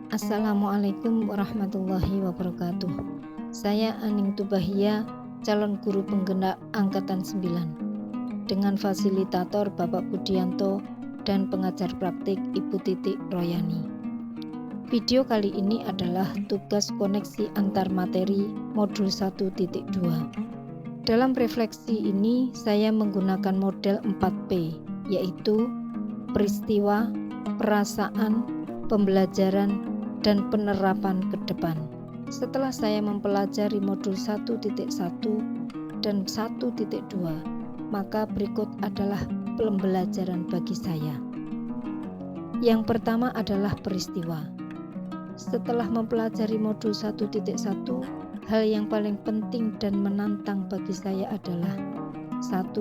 Assalamualaikum warahmatullahi wabarakatuh. Saya Aning Tubahia, calon guru penggerak angkatan 9, dengan fasilitator Bapak Budianto dan pengajar praktik Ibu Titik Royani. Video kali ini adalah tugas koneksi antar materi modul 1.2. Dalam refleksi ini saya menggunakan model 4P, yaitu peristiwa, perasaan, pembelajaran, dan penerapan ke depan. Setelah saya mempelajari modul 1.1 dan 1.2, maka berikut adalah pembelajaran bagi saya. Yang pertama adalah peristiwa. Setelah mempelajari modul 1.1, hal yang paling penting dan menantang bagi saya adalah 1.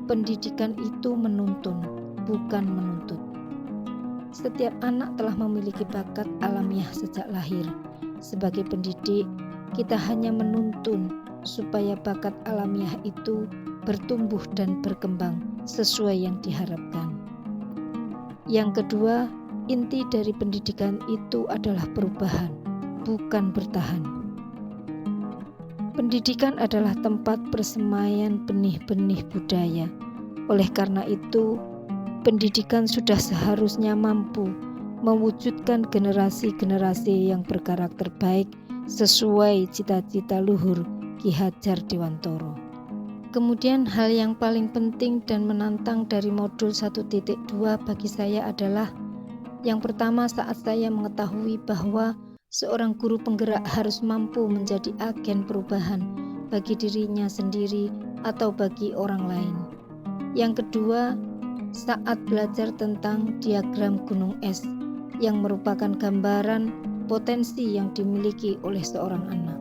Pendidikan itu menuntun, bukan menuntut. Setiap anak telah memiliki bakat alamiah sejak lahir. Sebagai pendidik, kita hanya menuntun supaya bakat alamiah itu bertumbuh dan berkembang sesuai yang diharapkan. Yang kedua, inti dari pendidikan itu adalah perubahan, bukan bertahan. Pendidikan adalah tempat persemaian benih-benih budaya. Oleh karena itu, pendidikan sudah seharusnya mampu mewujudkan generasi-generasi yang berkarakter baik sesuai cita-cita luhur Ki Hajar Dewantoro. Kemudian hal yang paling penting dan menantang dari modul 1.2 bagi saya adalah yang pertama, saat saya mengetahui bahwa seorang guru penggerak harus mampu menjadi agen perubahan bagi dirinya sendiri atau bagi orang lain. Yang kedua, saat belajar tentang diagram gunung es yang merupakan gambaran potensi yang dimiliki oleh seorang anak.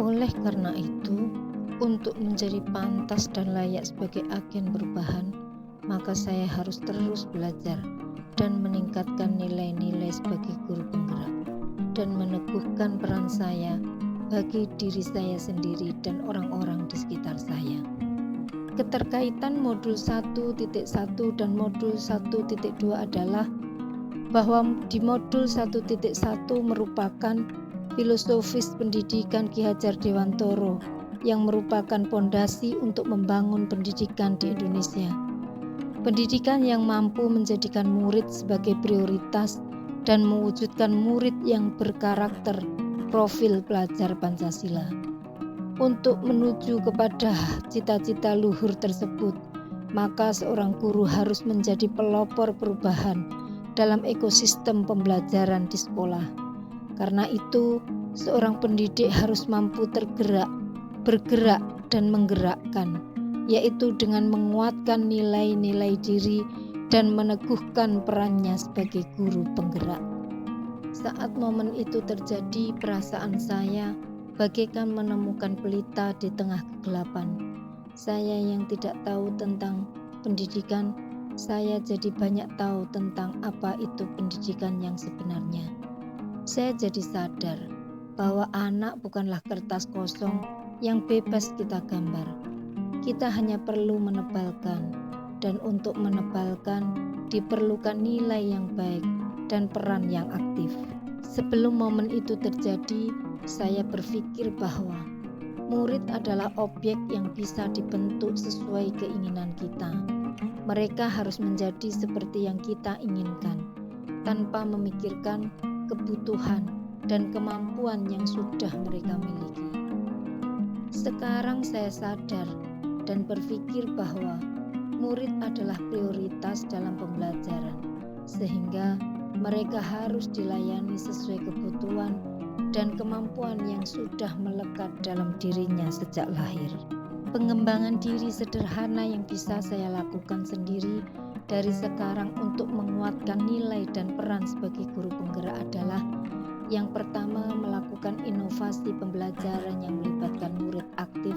Oleh karena itu, untuk menjadi pantas dan layak sebagai agen perubahan, maka saya harus terus belajar dan meningkatkan nilai-nilai sebagai guru penggerak dan meneguhkan peran saya bagi diri saya sendiri dan orang-orang di sekitar saya. Keterkaitan modul 1.1 dan modul 1.2 adalah bahwa di modul 1.1 merupakan filosofis pendidikan Ki Hajar Dewantoro yang merupakan pondasi untuk membangun pendidikan di Indonesia. Pendidikan yang mampu menjadikan murid sebagai prioritas dan mewujudkan murid yang berkarakter profil pelajar Pancasila. Untuk menuju kepada cita-cita luhur tersebut, maka seorang guru harus menjadi pelopor perubahan dalam ekosistem pembelajaran di sekolah. Karena itu, seorang pendidik harus mampu bergerak dan menggerakkan, yaitu dengan menguatkan nilai-nilai diri dan meneguhkan perannya sebagai guru penggerak. Saat momen itu terjadi, perasaan saya bagaikan menemukan pelita di tengah kegelapan. Saya yang tidak tahu tentang pendidikan, saya jadi banyak tahu tentang apa itu pendidikan yang sebenarnya. Saya jadi sadar bahwa anak bukanlah kertas kosong yang bebas kita gambar. Kita hanya perlu menebalkan, dan untuk menebalkan diperlukan nilai yang baik dan peran yang aktif. Sebelum momen itu terjadi, saya berpikir bahwa murid adalah objek yang bisa dibentuk sesuai keinginan kita. Mereka harus menjadi seperti yang kita inginkan, tanpa memikirkan kebutuhan dan kemampuan yang sudah mereka miliki. Sekarang saya sadar dan berpikir bahwa murid adalah prioritas dalam pembelajaran, sehingga mereka harus dilayani sesuai kebutuhan dan kemampuan yang sudah melekat dalam dirinya sejak lahir. Pengembangan diri sederhana yang bisa saya lakukan sendiri dari sekarang untuk menguatkan nilai dan peran sebagai guru penggerak adalah yang pertama, melakukan inovasi pembelajaran yang melibatkan murid aktif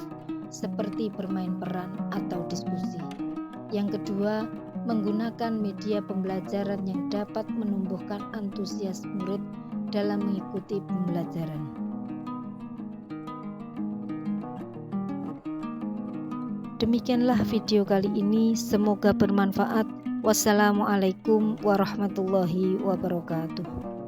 seperti bermain peran atau diskusi. Yang kedua, menggunakan media pembelajaran yang dapat menumbuhkan antusias murid dalam mengikuti pembelajaran. Demikianlah video kali ini, semoga bermanfaat. Wassalamualaikum warahmatullahi wabarakatuh.